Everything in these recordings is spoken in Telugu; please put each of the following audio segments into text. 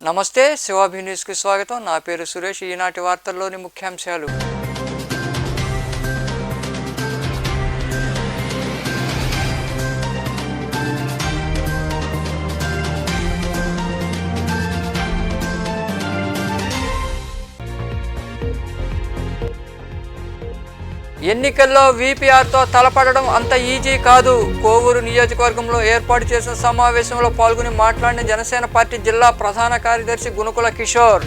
నమస్తే, శివాభి న్యూస్కి స్వాగతం. నా పేరు సురేష్. ఈనాటి వార్తల్లోని ముఖ్యాంశాలు. ఎన్నికల్లో వీపీఆర్తో తలపడడం అంత ఈజీ కాదు. కోవూరు నియోజకవర్గంలో ఏర్పాటు చేసిన సమావేశంలో పాల్గొని మాట్లాడిన జనసేన పార్టీ జిల్లా ప్రధాన కార్యదర్శి గునుకుల కిషోర్.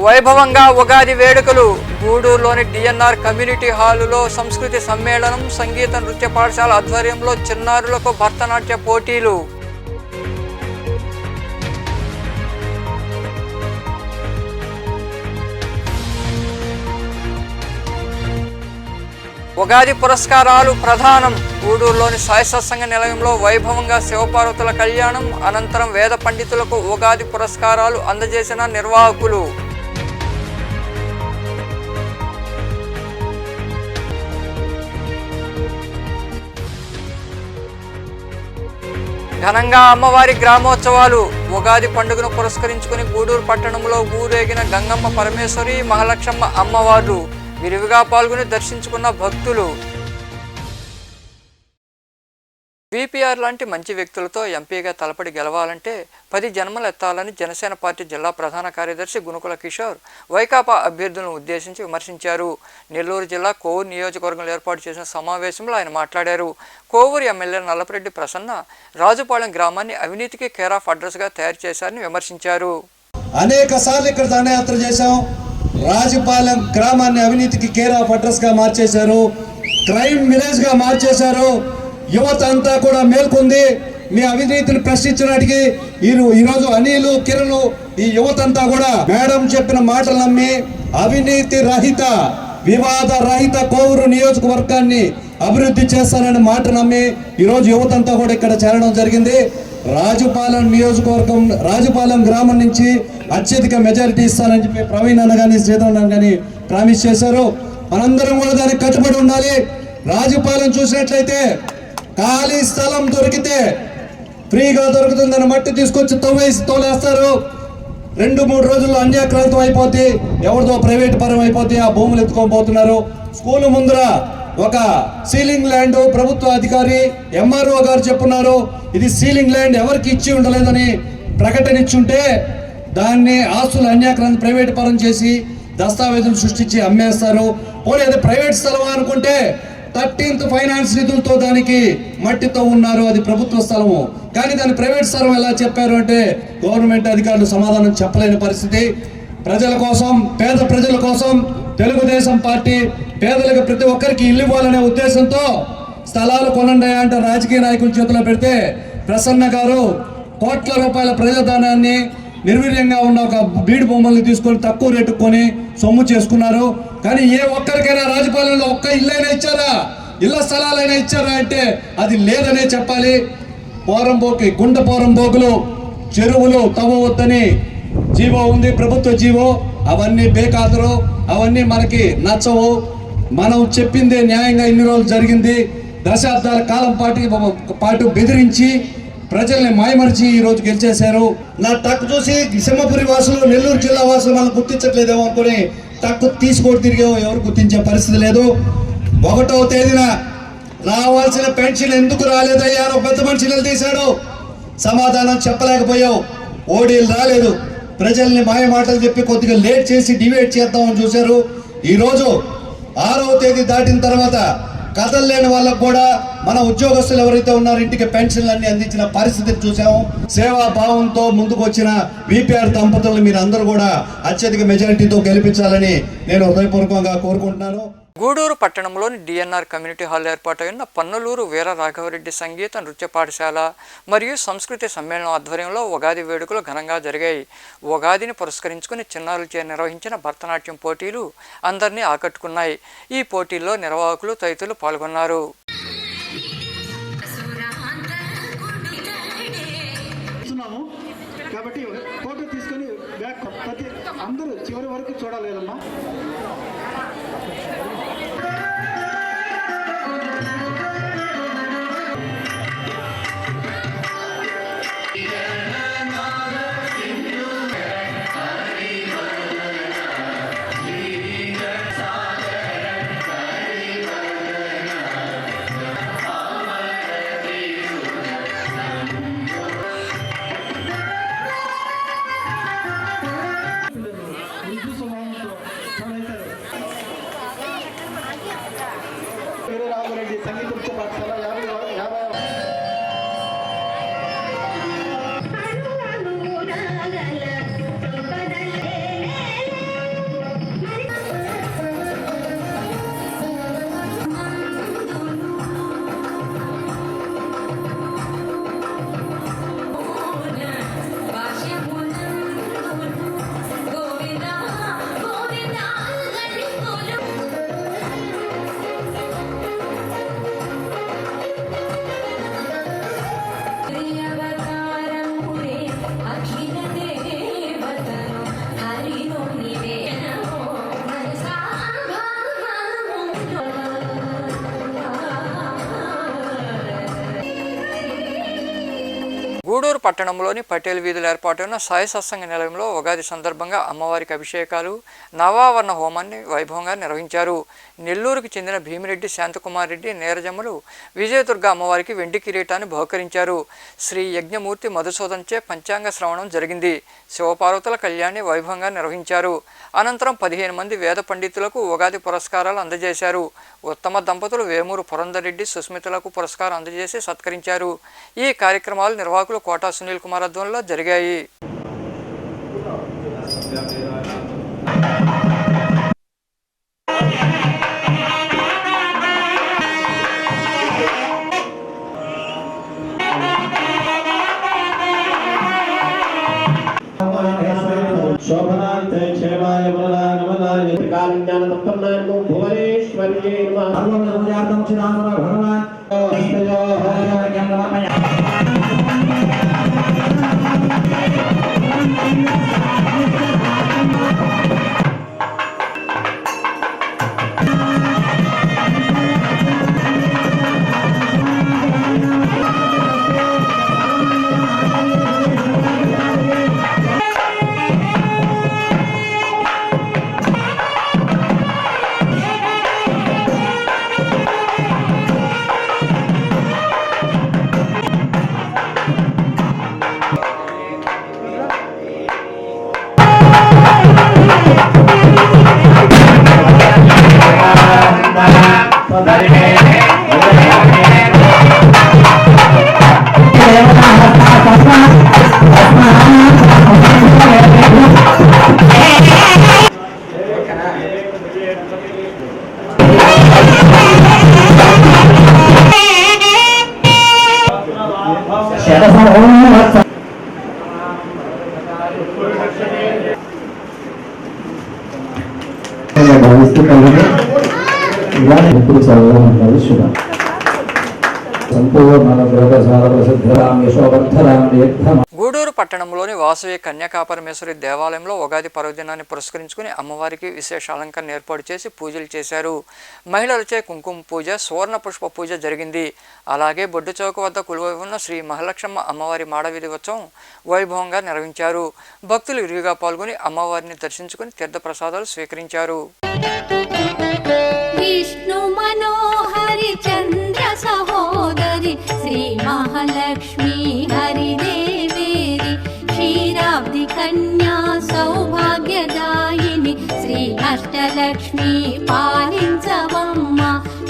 వైభవంగా ఉగాది వేడుకలు. గూడూరులోని డిఎన్ఆర్ కమ్యూనిటీ హాలులో సంస్కృతి సమ్మేళనం, సంగీత నృత్య పాఠశాల ఆధ్వర్యంలో చిన్నారులకు భరతనాట్య పోటీలు. ఉగాది పురస్కారాలు ప్రధానం. గూడూరులోని సాయి సత్సంగ నిలయంలో వైభవంగా శివపార్వతుల కళ్యాణం, అనంతరం వేద పండితులకు ఉగాది పురస్కారాలు అందజేసిన నిర్వాహకులు. ఘనంగా అమ్మవారి గ్రామోత్సవాలు. ఉగాది పండుగను పురస్కరించుకుని గూడూరు పట్టణంలో ఊరేగిన గంగమ్మ పరమేశ్వరి, మహాలక్ష్మ అమ్మవార్లు విరివిగా పాల్గొని దర్శించుకున్న భక్తులు. వీపీఆర్ లాంటి మంచి వ్యక్తులతో ఎంపీగా తలపడి గెలవాలంటే 10 జన్మలు ఎత్తాలని జనసేన పార్టీ జిల్లా ప్రధాన కార్యదర్శి గునుకుల కిషోర్ వైకాపా అభ్యర్థులను ఉద్దేశించి విమర్శించారు. నెల్లూరు జిల్లా కోవూరు నియోజకవర్గంలో ఏర్పాటు చేసిన సమావేశంలో ఆయన మాట్లాడారు. కోవూరు ఎమ్మెల్యే నల్లపరెడ్డి ప్రసన్న రాజుపాలెం గ్రామాన్ని అవినీతికి కేర్ ఆఫ్ అడ్రస్గా తయారు చేశారని విమర్శించారు. అనేక సార్లు ఇక్కడ దండయాత్ర చేశాం. రాజుపాలెం గ్రామాన్ని అవినీతికి కేర్ ఆఫ్ అడ్రస్గా మార్చేశారు, క్రైమ్ విలేజ్గా మార్చేశారు. యువత అంతా కూడా మేల్కొంది. మీ అవినీతిని ప్రశ్నించడానికి ఈరోజు అనిల్, కిరణ్, ఈ యువత అంతా కూడా మేడం చెప్పిన మాటలు నమ్మి అవినీతి రహిత, వివాద రహిత కోవూరు నియోజకవర్గాన్ని అభివృద్ధి చేస్తానని మాట నమ్మి ఈరోజు యువత అంతా కూడా ఇక్కడ చేరడం జరిగింది. రాజుపాలెం నియోజకవర్గం, రాజుపాలెం గ్రామం నుంచి అత్యధిక మెజారిటీ ఇస్తానని చెప్పి ప్రవీణ్ అన్న కానీ శ్రీధర్ అన్న కానీ ప్రామిస్ చేశారు. మనందరం కూడా దానికి కట్టుబడి ఉండాలి. రాజుపాలెం చూసినట్లయితే ఖాళీ స్థలం దొరికితే ఫ్రీగా దొరుకుతుందని మట్టి తీసుకొచ్చి తోలేస్తారు. 2-3 రోజుల్లో అన్యాక్రాంతం అయిపోతే ఎవరిదో ప్రైవేట్ పరం అయిపోతే ఆ భూములు ఎత్తుకొని పోతున్నారు. స్కూల్ ముందర ఒక సీలింగ్ ల్యాండ్ ప్రభుత్వ అధికారి ఎంఆర్ఓ గారు చెప్పున్నారు, ఇది సీలింగ్ ల్యాండ్ ఎవరికి ఇచ్చి ఉండలేదని ప్రకటన ఇచ్చుంటే దాన్ని ఆస్తులు అన్యాక్రాంతం ప్రైవేట్ పరం చేసి దస్తావేజులు సృష్టించి అమ్మేస్తారు. పోనీ అది ప్రైవేట్ స్థలం అనుకుంటే 13th ఫైనాన్స్ నిధులతో దానికి మట్టితో ఉన్నారు, అది ప్రభుత్వ స్థలము. కానీ దాని ప్రైవేట్ స్థలం ఎలా చెప్పారు అంటే గవర్నమెంట్ అధికారులు సమాధానం చెప్పలేని పరిస్థితి. ప్రజల కోసం, పేద ప్రజల కోసం తెలుగుదేశం పార్టీ పేదలకు ప్రతి ఒక్కరికి ఇల్లు ఇవ్వాలనే ఉద్దేశంతో స్థలాలు కొనండి అంటే రాజకీయ నాయకుల చేతిలో పెడితే ప్రసన్న గారు కోట్ల రూపాయల ప్రజాధనాన్ని నిర్వీర్యంగా ఉన్న ఒక బీడు బొమ్మల్ని తీసుకొని తక్కువ రేటు కొని సొమ్ము చేసుకున్నారు. కానీ ఏ ఒక్కరికైనా రాజపాలెంలో ఒక్క ఇల్లైనా ఇచ్చారా, ఇళ్ల స్థలాలైనా ఇచ్చారా అంటే అది లేదనే చెప్పాలి. పోరంబోకి గుంట పోరంబోకులు చెరువులు తవ్వవద్దని జీవో ఉంది, ప్రభుత్వ జీవో. అవన్నీ బేఖాతరు, అవన్నీ మనకి నచ్చవు. మనం చెప్పిందే న్యాయంగా ఇన్ని రోజులు జరిగింది. దశాబ్దాల కాలం పాటు బెదిరించి ప్రజల్ని మాయమరిచి ఈ రోజు గెలిచేశారు. నా టక్ చూసి సింహపురి వాసులు, నెల్లూరు జిల్లా వాసులు మనం గుర్తించట్లేదేమో అనుకుని టక్కు తీసుకోడు తిరిగేమో ఎవరు గుర్తించే పరిస్థితి లేదు. 1వ తేదీన రావాల్సిన పెన్షన్ ఎందుకు రాలేదయ్యా అని పెద్ద మనిషి నిలదీశాడు. సమాధానం చెప్పలేకపోయావు. ఓడీలు రాలేదు. ప్రజల్ని మాయ మాటలు చెప్పి కొద్దిగా లేట్ చేసి డివేట్ చేద్దామని చూశారు. ఈరోజు 6వ తేదీ దాటిన తర్వాత కథల్లేని వాళ్ళకు కూడా మన ఉద్యోగస్తులు ఎవరైతే ఉన్నారో ఇంటికి పెన్షన్లన్నీ అందించిన పరిస్థితిని చూసాము. సేవా భావంతో ముందుకు వచ్చిన వీపీఆర్ దంపతులను మీరు అందరూ కూడా అత్యధిక మెజారిటీతో గెలిపించాలని నేను హృదయపూర్వకంగా కోరుకుంటున్నాను. గూడూరు పట్టణంలోని డిఎన్ఆర్ కమ్యూనిటీ హాల్ ఏర్పాటైన పన్నలూరు వీర రాఘవరెడ్డి సంగీత నృత్య పాఠశాల మరియు సంస్కృతి సమ్మేళనం ఆధ్వర్యంలో ఉగాది వేడుకలు ఘనంగా జరిగాయి. ఉగాదిని పురస్కరించుకుని చిన్నారులచే నిర్వహించిన భరతనాట్యం పోటీలు అందరినీ ఆకట్టుకున్నాయి. ఈ పోటీల్లో నిర్వాహకులు తదితరులు పాల్గొన్నారు. కాబట్టి ఫోటో తీసుకొని బ్యాక్ అందరూ చివరి వరకు చూడాలి కదమ్మా. పట్టణంలోని పటేల్ వీధులు ఏర్పాటైన సాయి సత్సంగ నిలయంలో ఉగాది సందర్భంగా అమ్మవారికి అభిషేకాలు నవావరణ హోమాన్ని వైభవంగా నిర్వహించారు. నెల్లూరుకు చెందిన భీమిరెడ్డి శాంతకుమార్ రెడ్డి నీరజమ్మలు విజయదుర్గ అమ్మవారికి వెండి కిరీటాన్ని బహుకరించారు. శ్రీ యజ్ఞమూర్తి మధుసూదన్చే పంచాంగ శ్రవణం జరిగింది. శివపార్వతుల కళ్యాణాన్ని వైభవంగా నిర్వహించారు. అనంతరం 15 మంది వేద పండితులకు ఉగాది పురస్కారాలు అందజేశారు. ఉత్తమ దంపతులు వేమూరు పురంధరెడ్డి సుస్మితలకు పురస్కారం అందజేసి సత్కరించారు. ఈ కార్యక్రమాలు నిర్వాహకులు కోటా సునీల్ కుమార్ ఆధ్వర్యంలో జరిగాయి. శోభనాంతే క్షేమాయ వరదానవదాయ కాలజ్ఞానతత్పన్నాయనమో భువనేశ్వర్యే నమః సర్వమదముజాతం చిదామర భగవాన్ స్తయోహయం నమః భావిస్తూ కలిగి ఇలాంటి ఎప్పుడు చల్లగా ఉండాలి. శుభ సంపూర్ణ ప్రసిద్ధరాం యశోవర్ధరాం దీర్ఘం. గూడూరు పట్టణంలోని వాసవి కన్యకాపరమేశ్వరి దేవాలయంలో ఉగాది పర్వదినాన్ని పురస్కరించుకుని అమ్మవారికి విశేష అలంకరణ ఏర్పాటు చేసి పూజలు చేశారు. మహిళలచే కుంకుమ పూజ, సువర్ణ పుష్ప పూజ జరిగింది. అలాగే బొడ్డు చౌక వద్ద కొలువై ఉన్న శ్రీ మహాలక్ష్మ అమ్మవారి మాడవీధి ఉత్సవం వైభవంగా నిర్వహించారు. భక్తులు విరివిగా పాల్గొని అమ్మవారిని దర్శించుకుని తీర్థప్రసాదాలు స్వీకరించారు. విష్ణు మనోహరి చంద్ర సహోదరి శ్రీ మహాలక్ష్మి హరిదేవేరి క్షీరాబ్ది కన్యా సౌభాగ్యదాయిని శ్రీ అష్టలక్ష్మి పాలించవమ్మ.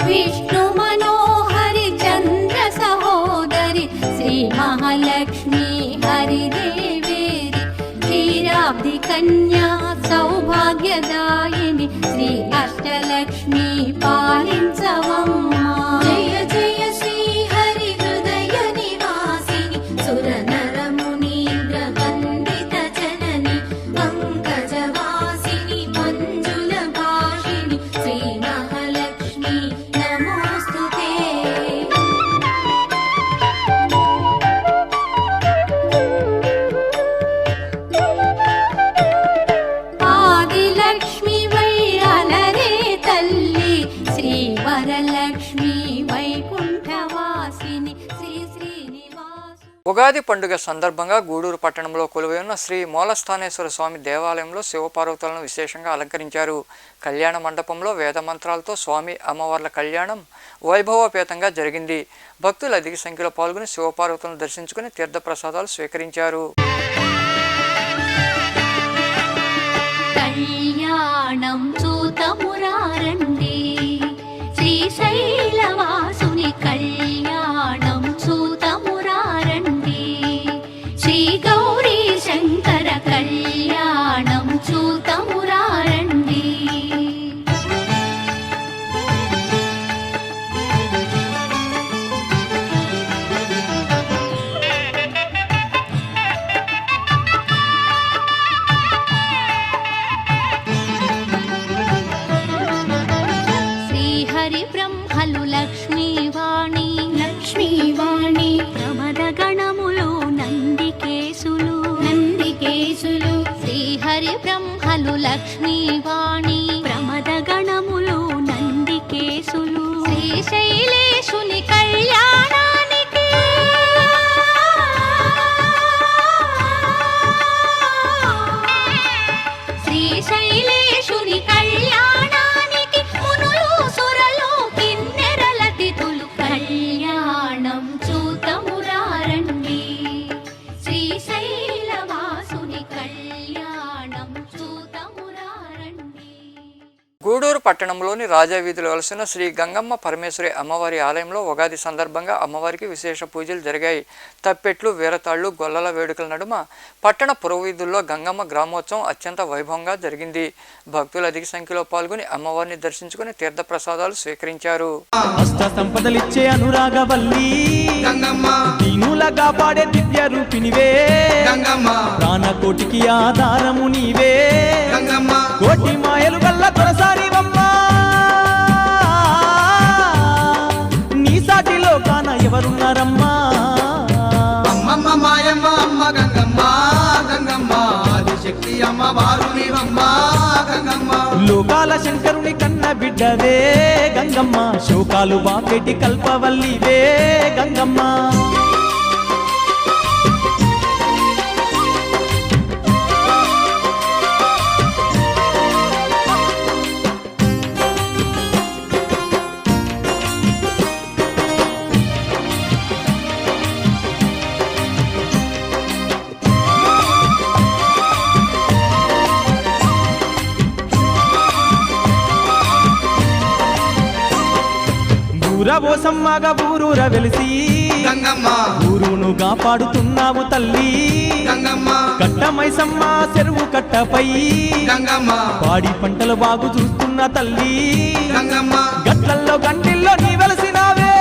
విష్ణు మనోహరి చంద్ర సహోదరి శ్రీ మహాలక్ష్మి హరిదేవేరి క్షీరాబ్ది కన్యా సౌభాగ్యదాయిని శ్రీ అష్టలక్ష్మి పాలించవమ్మ. జయ జయ శ్రీ హరి హృదయ నివాసిని సుర నర మునీంద్ర వందిత జనని పంకజవాసిని మంజుల భాషిని శ్రీ మహాలక్ష్మి నమోస్తుతే. ఆదిలక్ష్మి వైరాలరే తల్లి శ్రీ వరలక్ష్మి వైకుంఠవాసిని శ్రీ శ్రీనివాసు. ఉగాది పండుగ సందర్భంగా గూడూరు పట్టణంలో కొలువై ఉన్న శ్రీ మూలస్థానేశ్వర స్వామి దేవాలయంలో శివపార్వతులను విశేషంగా అలంకరించారు. కళ్యాణ మండపంలో వేద మంత్రాలతో స్వామి అమ్మవార్ల కళ్యాణం వైభవోపేతంగా జరిగింది. భక్తులు అధిక సంఖ్యలో పాల్గొని శివపార్వతులను దర్శించుకుని తీర్థప్రసాదాలు స్వీకరించారు. కళ్యాణం చూతమురారండి శ్రీశైలవాసుని కళ్యాణం చూతమురారండి శ్రీ గౌరీ శంకర కళ్యాణం చూతమురారండి. శ్రీహరి బ్రహ్మలు లక్ష్మీవాణి లక్ష్మీవాణి ప్రమద గణములు నందికేశులు నందికేశులు శ్రీహరి బ్రహ్మలు లక్ష్మీవాణి ప్రమద గణములు నందికేశులు శ్రీశైలేశుని కళ్యాణానికి గూడూరు పట్టణంలోని రాజావీధిలో వెలసిన శ్రీ గంగమ్మ పరమేశ్వరి అమ్మవారి ఆలయంలో ఉగాది సందర్భంగా అమ్మవారికి విశేష పూజలు జరిగాయి. తప్పెట్లు, వీరతాళ్లు, గొల్లల వేడుకల నడుమ పట్టణ పురవీధుల్లో గంగమ్మ గ్రామోత్సవం అత్యంత వైభవంగా జరిగింది. భక్తులు అధిక సంఖ్యలో పాల్గొని అమ్మవారిని దర్శించుకుని తీర్థప్రసాదాలు స్వీకరించారు. అష్ట సంపదలిచ్చే అనురాగవల్లి గంగమ్మ, దీనులగా పాడే దివ్య రూపినివే గంగమ్మ, ప్రాణకోటికి ఆధారము నీవే గంగమ్మ, కోటి మాయలు గల్ల తొరసారివమ్మ, నీ సాటిలో కాన ఎవరున్నారమ్మా? అమ్మమ్మ మాయమ్మ అమ్మ గంగమ్మ, గంగమ్మ ఆదిశక్తి అమ్మ వారు నీవమ్మ గంగమ్మ, లోకాల శంకరుని కన్న బిడ్డవే గంగమ్మ, శోకాలు బాపెట్టి కల్పవల్లివే గంగమ్మ. ఊరవోసమ్మగా ఊరూర వెలిసి గంగమ్మ, ఊరును కాపాడుతున్నావు తల్లి గంగమ్మ, కట్టమైసమ్మ చెరువు కట్టపై గంగమ్మ, పాడి పంటలు బాగు చూస్తున్న తల్లి గంగమ్మ, గట్లల్లో గంటిల్లో నీ వెలసినావే,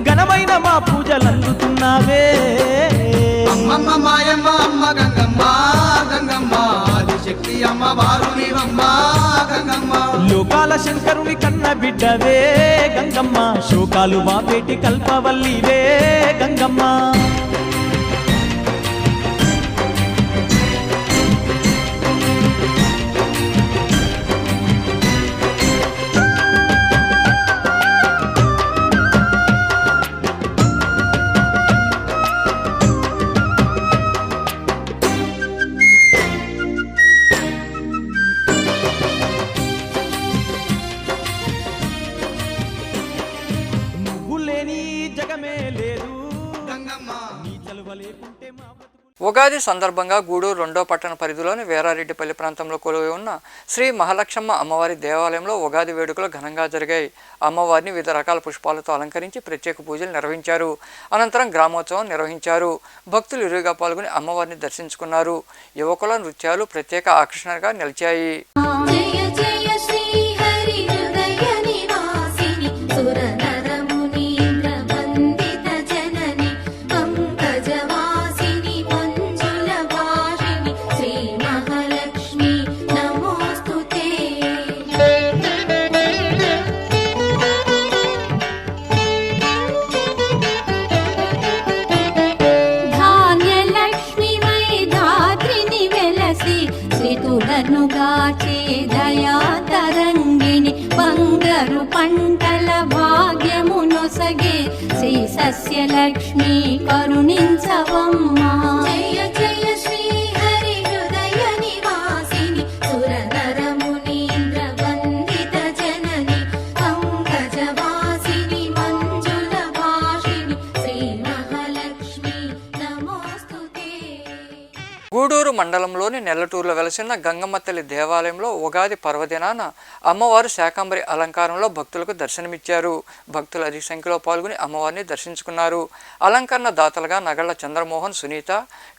ఘనమైన మా పూజలు అందుతున్నావే. అమ్మమ్మ మాయమ్మ అమ్మ గంగమ్మ, గంగమ్మ ఆదిశక్తి అమ్మ వారు నీవమ్మ గంగమ్మ, లోకాల శంకరుని కన్న బిడ్డవే గంగమ్మ, శోకాలు బాపేటి కల్పవల్లివే గంగమ్మ. ఉగాది సందర్భంగా గూడూరు 2వ పట్టణ పరిధిలోని వీరారెడ్డిపల్లి ప్రాంతంలో కొలువై ఉన్న శ్రీ మహాలక్ష్మ అమ్మవారి దేవాలయంలో ఉగాది వేడుకలు ఘనంగా జరిగాయి. అమ్మవారిని వివిధ రకాల పుష్పాలతో అలంకరించి ప్రత్యేక పూజలు నిర్వహించారు. అనంతరం గ్రామోత్సవం నిర్వహించారు. భక్తులు ఇరువుగా పాల్గొని అమ్మవారిని దర్శించుకున్నారు. యువకుల నృత్యాలు ప్రత్యేక ఆకర్షణగా నిలిచాయి. దయాతరంగిణి బంగారు పంటల భాగ్యమునొసగే శ్రీ సస్యలక్ష్మి కరుణించవమ్మా. జయ జయ శ్రీ హరి హృదయ నివాసిని సురనరమునీంద్ర వందిత జనని పంకజవాసిని మంజుల భాషిని శ్రీ మహాలక్ష్మి నమోస్తుతే. గూడూరు మండలంలోని నెల్లటూరులో వెలసిన గంగమ్మ తల్లి దేవాలయంలో ఉగాది పర్వదినాన అమ్మవారు శాకంబరి అలంకారంలో భక్తులకు దర్శనమిచ్చారు. భక్తులు అధిక సంఖ్యలో పాల్గొని అమ్మవారిని దర్శించుకున్నారు. అలంకరణ దాతలుగా నగళ్ల చంద్రమోహన్, సునీత,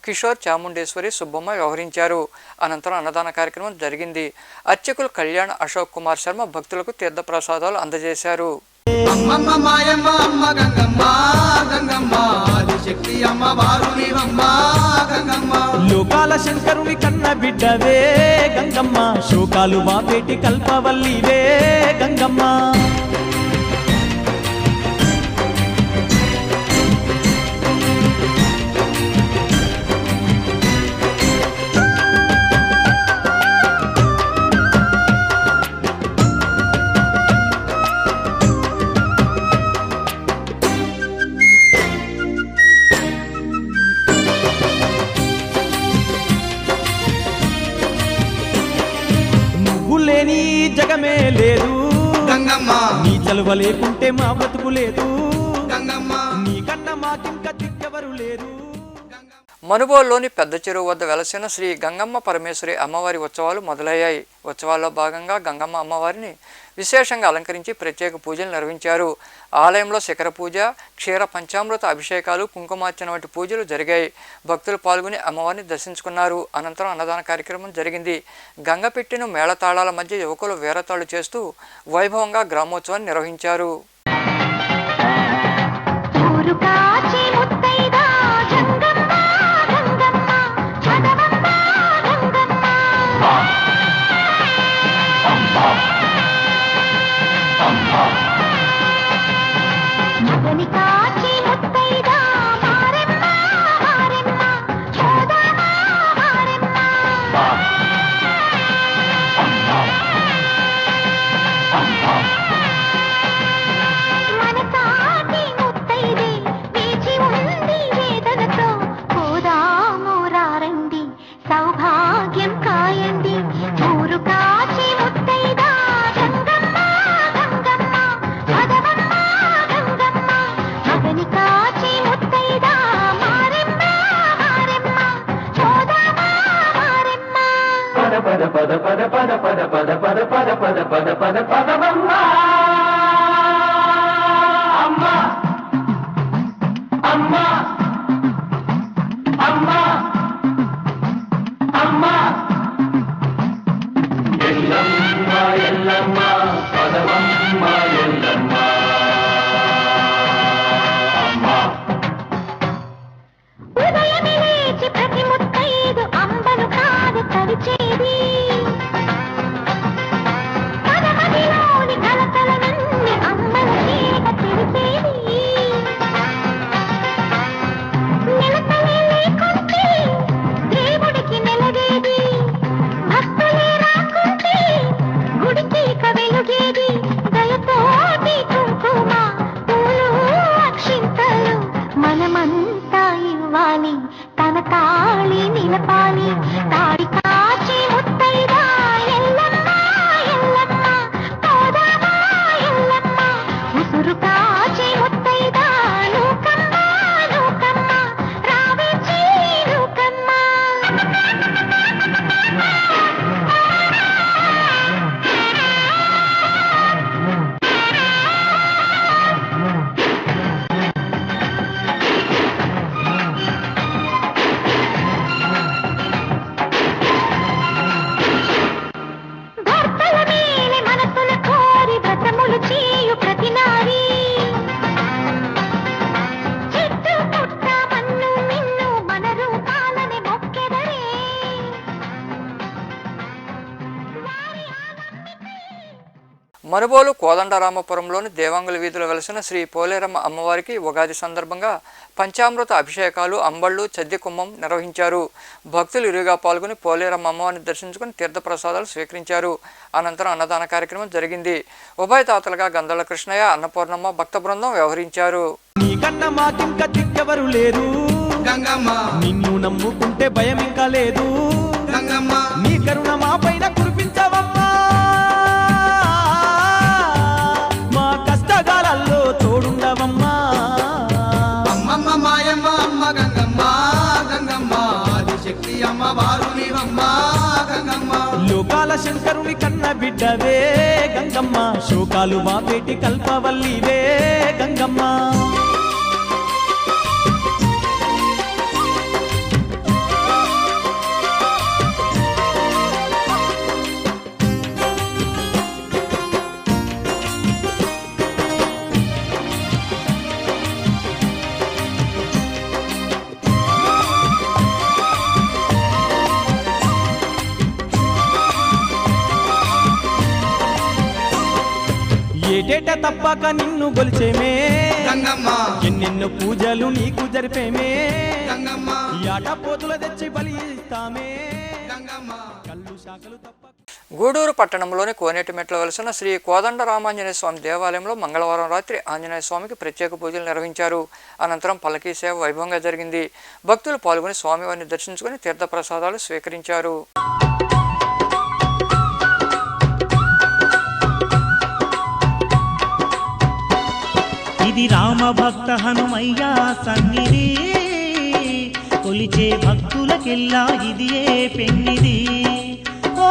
కిషోర్, చాముండేశ్వరి, సుబ్బమ్మ వ్యవహరించారు. అనంతరం అన్నదాన కార్యక్రమం జరిగింది. అర్చకులు కళ్యాణ్, అశోక్ కుమార్ శర్మ భక్తులకు తీర్థప్రసాదాలు అందజేశారు. అమ్మమ్మ మాయమ్మ అమ్మ గంగమ్మ, గంగమ్మ ఆదిశక్తి అమ్మ వారు నీవమ్మ గంగమ్మ, లోకాల శంకరుని కన్న బిడ్డవే గంగమ్మ, శోకాలు బాపేటి కల్పవల్లివే గంగమ్మ. లేని జగమే లేదు గంగమ్మ, నీ చలువ లేకుంటే మా బతుకు లేదు గంగమ్మ, నీ కన్నా మాకింక దిక్కెవరు లేరు. మనుబోలులోని పెద్ద చెరువు వద్ద వెలసిన శ్రీ గంగమ్మ పరమేశ్వరి అమ్మవారి ఉత్సవాలు మొదలయ్యాయి. ఉత్సవాల్లో భాగంగా గంగమ్మ అమ్మవారిని విశేషంగా అలంకరించి ప్రత్యేక పూజలు నిర్వహించారు. ఆలయంలో శిఖర పూజ, క్షీర పంచామృత అభిషేకాలు, కుంకుమార్చన వంటి పూజలు జరిగాయి. భక్తులు పాల్గొని అమ్మవారిని దర్శించుకున్నారు. అనంతరం అన్నదాన కార్యక్రమం జరిగింది. గంగపెట్టిన మేళతాళాల మధ్య యువకులు వేరతాళు చేస్తూ వైభవంగా గ్రామోత్సవాన్ని నిర్వహించారు. మనుబోలు కోదండరామపురంలోని దేవాంగుల వీధిలో వెలసిన శ్రీ పోలేరమ్మ అమ్మవారికి ఉగాది సందర్భంగా పంచామృత అభిషేకాలు, అంబళ్ళు, చద్ది కుమ్మం నిర్వహించారు. భక్తులు ఇరుగా పాల్గొని పోలేరమ్మ అమ్మవారిని దర్శించుకుని తీర్థప్రసాదాలు స్వీకరించారు. అనంతరం అన్నదాన కార్యక్రమం జరిగింది. ఉభయతాతలుగా గంధల కృష్ణయ్య, అన్నపూర్ణమ్మ భక్త బృందం వ్యవహరించారు. నీకన్నా మాకింక దిక్కెవరు లేరు గంగమ్మ, నిన్ను నమ్ముకుంటే భయం ఇంకా లేదు గంగమ్మ, నీ కరుణ మా పైన కురిపించవమ్మా, మా కష్టకాలలో తోడుండవమ్మా. అమ్మమ్మ మాయమ్మ అమ్మ గంగమ్మ, గంగమ్మ ఆదిశక్తి అమ్మ వారునివమ్మ గంగమ్మ. లోకాల శంకరుని కన్న బిడ్డవే గంగమ్మ, శోకాలు బాపేటి కల్పవల్లివే గంగమ్మ. ఏటేట తప్పక నిన్ను గొలిచేమే గంగమ్మ, ఎన్నెన్నో పూజలు నీకు జరిపేమే గంగమ్మ, యాట పోతుల తెచ్చి బలి ఇస్తామే గంగమ్మ. కళ్ళు శాఖలు తప్ప. గూడూరు పట్టణంలోని కోనేటిమెట్ల వెలసిన శ్రీ కోదండరామాంజనేయ స్వామి దేవాలయంలో మంగళవారం రాత్రి ఆంజనేయ స్వామికి ప్రత్యేక పూజలు నిర్వహించారు. అనంతరం పల్లకీ సేవ వైభవంగా జరిగింది. భక్తులు పాల్గొని స్వామివారిని దర్శించుకుని తీర్థప్రసాదాలు స్వీకరించారు. ఇది రామ భక్త హనుమయ్య సన్నిధి, కొలిచే భక్తులకెల్లా ఇదియే పెన్నిది. ఓ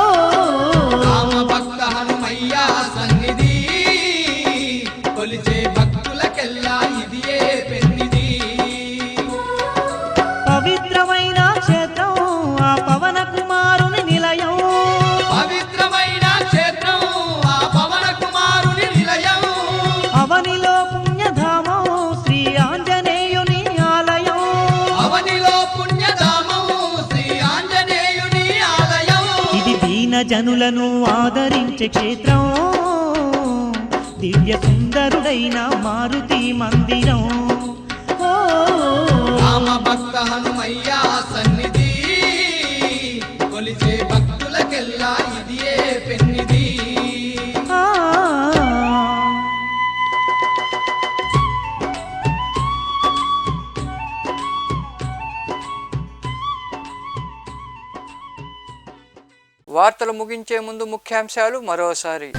రామ భక్త హనుమయ్య సన్నిధి కొలిచే భక్తులకెల్లా ఇదియే పెన్నిది. పవిత్రమైన క్షేత్రం ఆ పవన కుమారుని నిలయం. పవిత్రమైన క్షేత్రం ఆ పవన కుమారుని నిలయం. అవనిలో పుణ్యధామం శ్రీ ఆంజనేయుని ఆలయం. అవనిలో పుణ్యధామం శ్రీ ఆంజనేయుని ఆలయం. ఇది దీన జనులను ఆదరించే క్షేత్రం. దివ్య సుందరుడైన మారుతి మందిరం. ఓ రామ భక్త హనుమయ్య సన్నిధి కొలిచే భక్తులకెల్లా ఇదియే పెన్నిది. ఆ వార్తలు ముగించే ముందు ముఖ్యాంశాలు మరోసారి.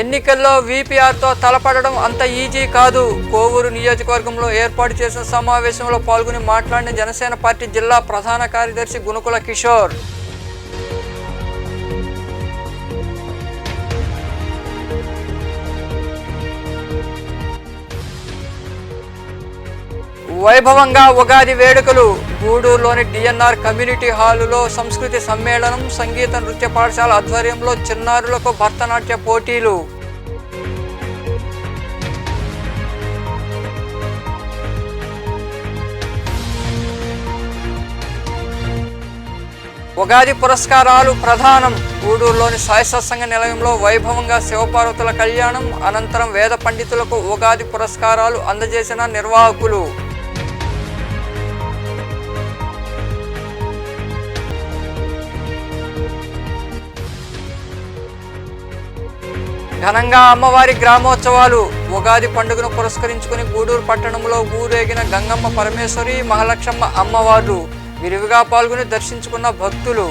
ఎన్నికల్లో వీపీఆర్తో తలపడడం అంత ఈజీ కాదు. కోవూరు నియోజకవర్గంలో ఏర్పాటు చేసిన సమావేశంలో పాల్గొని మాట్లాడిన జనసేన పార్టీ జిల్లా ప్రధాన కార్యదర్శి గునుకుల కిషోర్. వైభవంగా ఉగాది వేడుకలు. గూడూరులోని డిఎన్ఆర్ కమ్యూనిటీ హాలులో సంస్కృతి సమ్మేళనం, సంగీత నృత్య పాఠశాల ఆధ్వర్యంలో చిన్నారులకు భరతనాట్య పోటీలు. ఉగాది పురస్కారాలు ప్రధానం. గూడూరులోని సాయి సత్సంగ నిలయంలో వైభవంగా శివపార్వతుల కళ్యాణం, అనంతరం వేద పండితులకు ఉగాది పురస్కారాలు అందజేసిన నిర్వాహకులు. ఘనంగా అమ్మవారి గ్రామోత్సవాలు. ఉగాది పండుగను పురస్కరించుకుని గూడూరు పట్టణంలో ఊరేగిన గంగమ్మ పరమేశ్వరి, మహాలక్ష్మ అమ్మవార్లు విరివిగా పాల్గొని దర్శించుకున్న భక్తులు.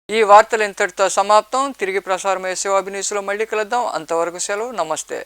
ఈ వార్తలు ఇంతటితో సమాప్తం. తిరిగి ప్రసారమయ్యే శివాభినీసులో మళ్ళీ కలుద్దాం. అంతవరకు సెలవు. నమస్తే.